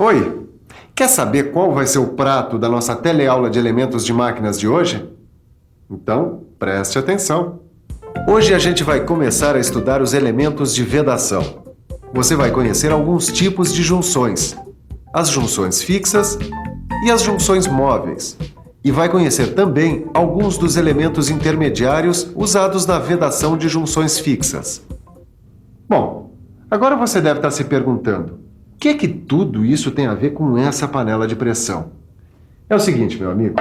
Oi, quer saber qual vai ser o prato da nossa teleaula de elementos de máquinas de hoje? Então, preste atenção. Hoje a gente vai começar a estudar os elementos de vedação. Você vai conhecer alguns tipos de junções, as junções fixas e as junções móveis. E vai conhecer também alguns dos elementos intermediários usados na vedação de junções fixas. Bom, agora você deve estar se perguntando: o que tudo isso tem a ver com essa panela de pressão? É o seguinte, meu amigo,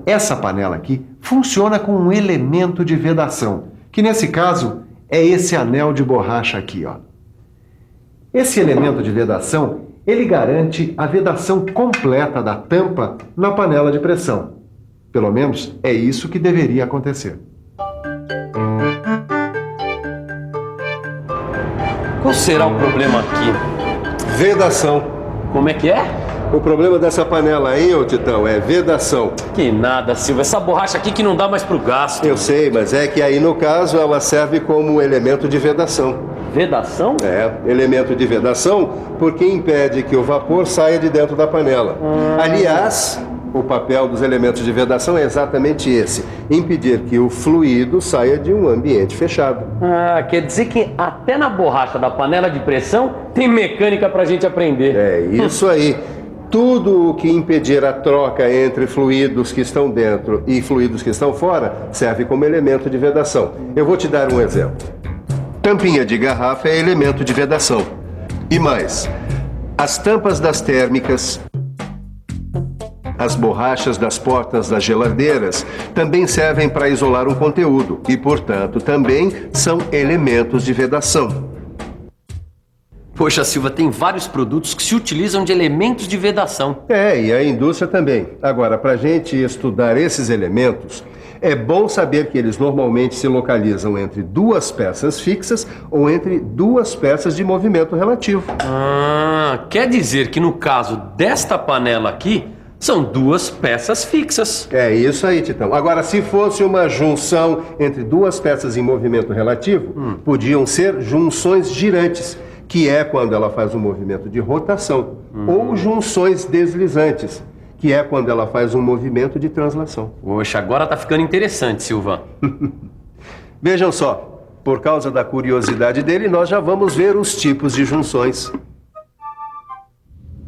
essa panela aqui funciona com um elemento de vedação, que nesse caso é esse anel de borracha aqui, ó. Esse elemento de vedação, ele garante a vedação completa da tampa na panela de pressão. Pelo menos é isso que deveria acontecer. Qual será o problema aqui? Vedação. Como é que é? O problema dessa panela aí, ô Titão, é vedação. Que nada, Silva. Essa borracha aqui que não dá mais pro gasto. Eu sei, mas é que aí no caso ela serve como elemento de vedação. Vedação? É, elemento de vedação porque impede que o vapor saia de dentro da panela. Aliás, o papel dos elementos de vedação é exatamente esse: impedir que o fluido saia de um ambiente fechado. Ah, quer dizer que até na borracha da panela de pressão tem mecânica pra gente aprender. É isso aí. Tudo o que impedir a troca entre fluidos que estão dentro e fluidos que estão fora serve como elemento de vedação. Eu vou te dar um exemplo. Tampinha de garrafa é elemento de vedação. E mais, as tampas das térmicas, as borrachas das portas das geladeiras também servem para isolar um conteúdo e, portanto, também são elementos de vedação. Poxa, Silva, tem vários produtos que se utilizam de elementos de vedação. É, e a indústria também. Agora, para a gente estudar esses elementos, é bom saber que eles normalmente se localizam entre duas peças fixas ou entre duas peças de movimento relativo. Ah, quer dizer que no caso desta panela aqui, são duas peças fixas. É isso aí, Titão. Agora, se fosse uma junção entre duas peças em movimento relativo, podiam ser junções girantes, que é quando ela faz um movimento de rotação, ou junções deslizantes, que é quando ela faz um movimento de translação. Poxa, agora tá ficando interessante, Silva. Vejam só, por causa da curiosidade dele, nós já vamos ver os tipos de junções.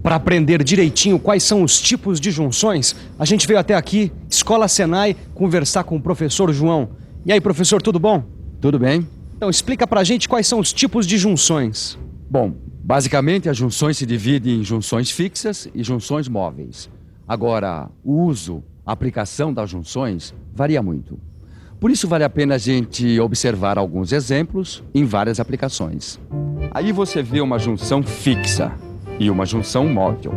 Para aprender direitinho quais são os tipos de junções, a gente veio até aqui, Escola Senai, conversar com o professor João. E aí, professor, tudo bom? Tudo bem? Então, explica pra gente quais são os tipos de junções. Bom, basicamente as junções se dividem em junções fixas e junções móveis. Agora, o uso, a aplicação das junções varia muito. Por isso vale a pena a gente observar alguns exemplos em várias aplicações. Aí você vê uma junção fixa e uma junção móvel.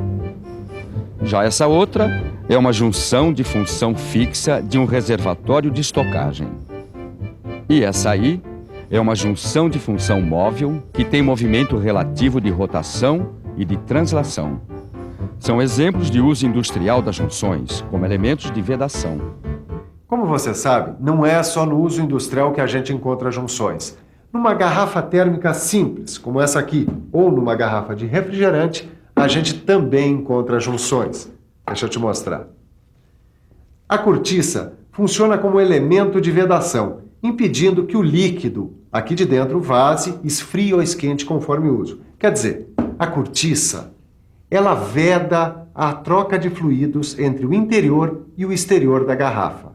Já essa outra é uma junção de função fixa de um reservatório de estocagem. E essa aí é uma junção de função móvel que tem movimento relativo de rotação e de translação. São exemplos de uso industrial das junções, como elementos de vedação. Como você sabe, não é só no uso industrial que a gente encontra junções. Numa garrafa térmica simples, como essa aqui, ou numa garrafa de refrigerante, a gente também encontra junções. Deixa eu te mostrar. A cortiça funciona como elemento de vedação, impedindo que o líquido aqui de dentro vaze, esfrie ou esquente conforme o uso. Quer dizer, a cortiça, ela veda a troca de fluidos entre o interior e o exterior da garrafa.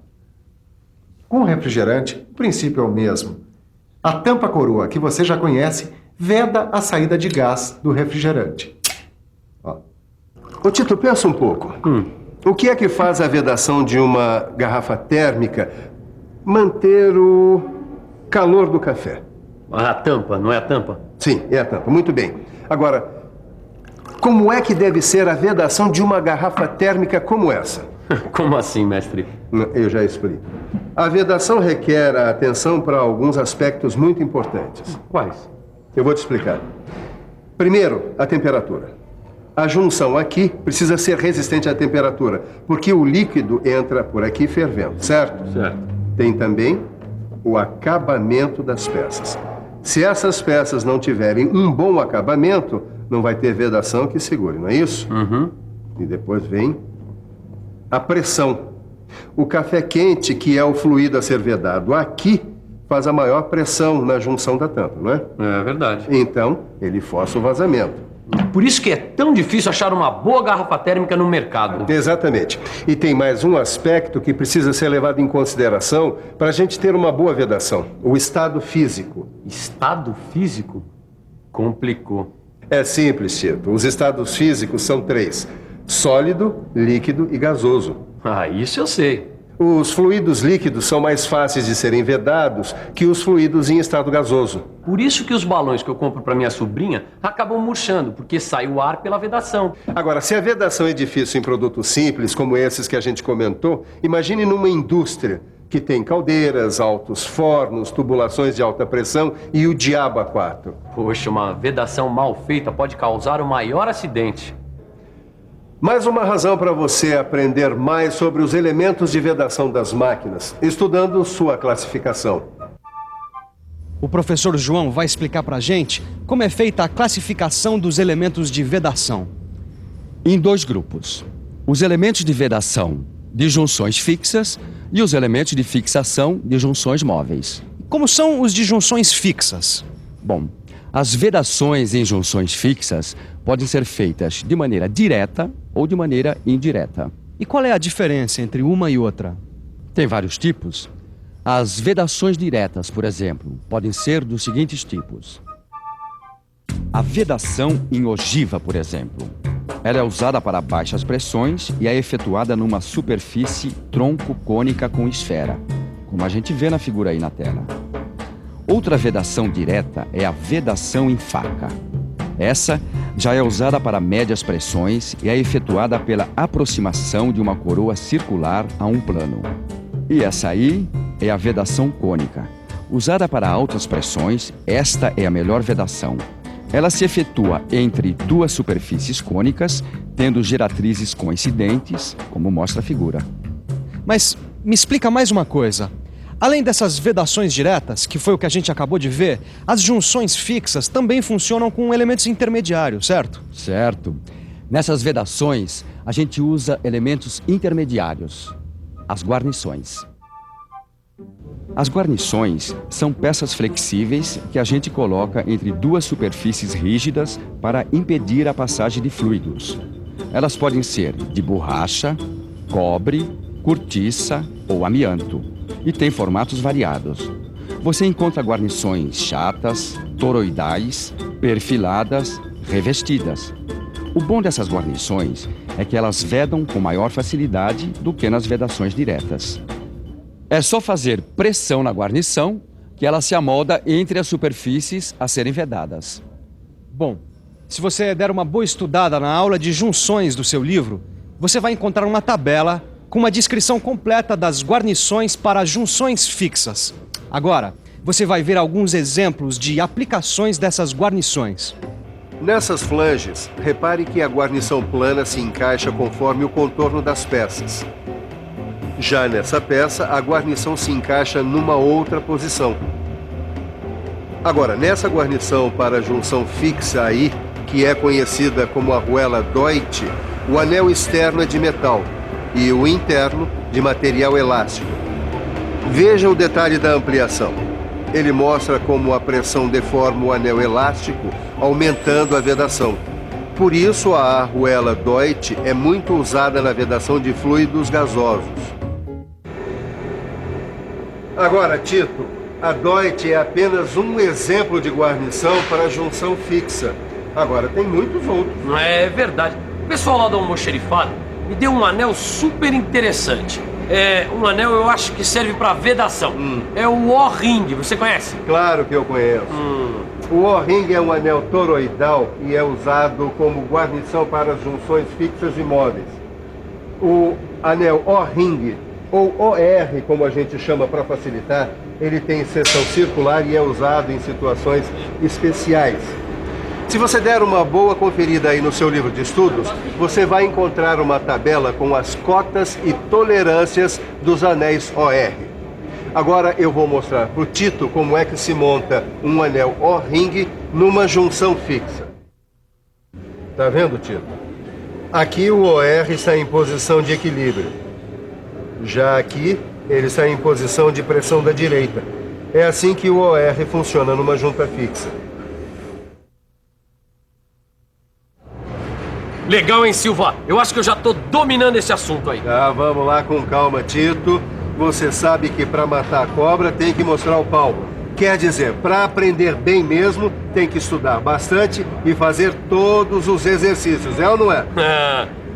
Com o refrigerante, o princípio é o mesmo. A tampa coroa, que você já conhece, veda a saída de gás do refrigerante. Ó. Ô Tito, pensa um pouco. O que é que faz a vedação de uma garrafa térmica manter o calor do café? A tampa, não é a tampa? Sim, é a tampa. Muito bem. Agora, como é que deve ser a vedação de uma garrafa térmica como essa? Como assim, mestre? Eu já explico. A vedação requer a atenção para alguns aspectos muito importantes. Quais? Eu vou te explicar. Primeiro, a temperatura. A junção aqui precisa ser resistente à temperatura, porque o líquido entra por aqui fervendo, certo? Certo. Tem também o acabamento das peças. Se essas peças não tiverem um bom acabamento, não vai ter vedação que segure, não é isso? Uhum. E depois vem a pressão. O café quente, que é o fluido a ser vedado aqui, faz a maior pressão na junção da tampa, não é? É verdade. Então, ele força o vazamento. Por isso que é tão difícil achar uma boa garrafa térmica no mercado. Exatamente. E tem mais um aspecto que precisa ser levado em consideração para a gente ter uma boa vedação: o estado físico. Estado físico? Complicou. É simples, Tito. Os estados físicos são 3: sólido, líquido e gasoso. Ah, isso eu sei. Os fluidos líquidos são mais fáceis de serem vedados que os fluidos em estado gasoso. Por isso que os balões que eu compro para minha sobrinha acabam murchando, porque sai o ar pela vedação. Agora, se a vedação é difícil em produtos simples, como esses que a gente comentou, imagine numa indústria que tem caldeiras, altos fornos, tubulações de alta pressão e o diabo a 4. Poxa, uma vedação mal feita pode causar o maior acidente. Mais uma razão para você aprender mais sobre os elementos de vedação das máquinas, estudando sua classificação. O professor João vai explicar pra gente como é feita a classificação dos elementos de vedação. Em 2 grupos: os elementos de vedação de junções fixas e os elementos de fixação de junções móveis. Como são os de junções fixas? Bom, as vedações em junções fixas podem ser feitas de maneira direta ou de maneira indireta. E qual é a diferença entre uma e outra? Tem vários tipos. As vedações diretas, por exemplo, podem ser dos seguintes tipos. A vedação em ogiva, por exemplo. Ela é usada para baixas pressões e é efetuada numa superfície tronco-cônica com esfera, como a gente vê na figura aí na tela. Outra vedação direta é a vedação em faca. Essa já é usada para médias pressões e é efetuada pela aproximação de uma coroa circular a um plano. E essa aí é a vedação cônica. Usada para altas pressões, esta é a melhor vedação. Ela se efetua entre 2 superfícies cônicas, tendo geratrizes coincidentes, como mostra a figura. Mas me explica mais uma coisa. Além dessas vedações diretas, que foi o que a gente acabou de ver, as junções fixas também funcionam com elementos intermediários, certo? Certo. Nessas vedações, a gente usa elementos intermediários, as guarnições. As guarnições são peças flexíveis que a gente coloca entre 2 superfícies rígidas para impedir a passagem de fluidos. Elas podem ser de borracha, cobre, cortiça ou amianto e têm formatos variados. Você encontra guarnições chatas, toroidais, perfiladas, revestidas. O bom dessas guarnições é que elas vedam com maior facilidade do que nas vedações diretas. É só fazer pressão na guarnição que ela se amolda entre as superfícies a serem vedadas. Bom, se você der uma boa estudada na aula de junções do seu livro, você vai encontrar uma tabela com uma descrição completa das guarnições para junções fixas. Agora, você vai ver alguns exemplos de aplicações dessas guarnições. Nessas flanges, repare que a guarnição plana se encaixa conforme o contorno das peças. Já nessa peça, a guarnição se encaixa numa outra posição. Agora, nessa guarnição para a junção fixa aí, que é conhecida como arruela Deutsch, o anel externo é de metal e o interno de material elástico. Veja o detalhe da ampliação. Ele mostra como a pressão deforma o anel elástico, aumentando a vedação. Por isso, a arruela Deutsch é muito usada na vedação de fluidos gasosos. Agora, Tito, a Deutsch é apenas um exemplo de guarnição para a junção fixa. Agora, tem muitos outros. É verdade. O pessoal lá do almoxerifado me deu um anel super interessante. É um anel, eu acho que serve para vedação. É o O-ring, você conhece? Claro que eu conheço. O O-ring é um anel toroidal e é usado como guarnição para as junções fixas e móveis. O anel O-ring, ou OR, como a gente chama para facilitar, ele tem seção circular e é usado em situações especiais. Se você der uma boa conferida aí no seu livro de estudos, você vai encontrar uma tabela com as cotas e tolerâncias dos anéis OR. Agora eu vou mostrar para o Tito como é que se monta um anel O-ring numa junção fixa. Tá vendo, Tito? Aqui o OR está em posição de equilíbrio. Já aqui, ele está em posição de pressão da direita. É assim que o OR funciona numa junta fixa. Legal, hein, Silva? Eu acho que eu já tô dominando esse assunto aí. Tá, vamos lá com calma, Tito. Você sabe que para matar a cobra tem que mostrar o pau. Quer dizer, para aprender bem mesmo, tem que estudar bastante e fazer todos os exercícios, é ou não é?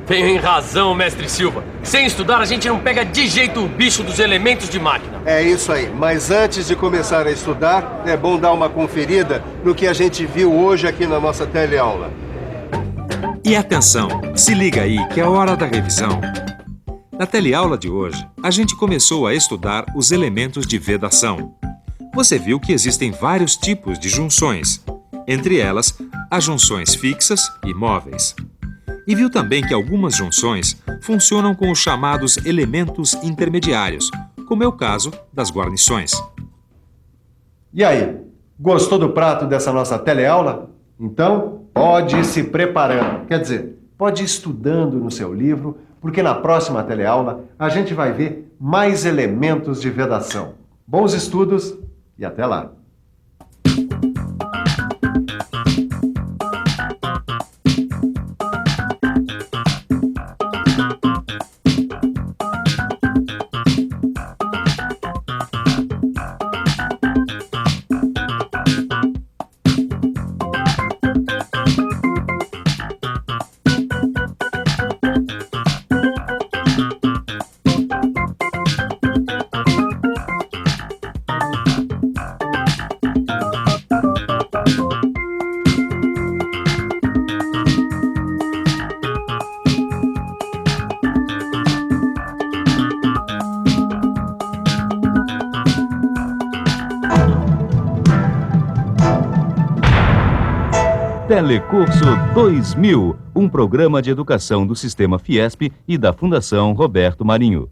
Tem razão, mestre Silva. Sem estudar, a gente não pega de jeito o bicho dos elementos de máquina. É isso aí, mas antes de começar a estudar, é bom dar uma conferida no que a gente viu hoje aqui na nossa teleaula. E atenção, se liga aí que é a hora da revisão. Na teleaula de hoje, a gente começou a estudar os elementos de vedação. Você viu que existem vários tipos de junções, entre elas as junções fixas e móveis. E viu também que algumas junções funcionam com os chamados elementos intermediários, como é o caso das guarnições. E aí, gostou do prato dessa nossa teleaula? Então, pode ir se preparando. Quer dizer, pode ir estudando no seu livro, porque na próxima teleaula a gente vai ver mais elementos de vedação. Bons estudos e até lá! Telecurso 2000, um programa de educação do Sistema Fiesp e da Fundação Roberto Marinho.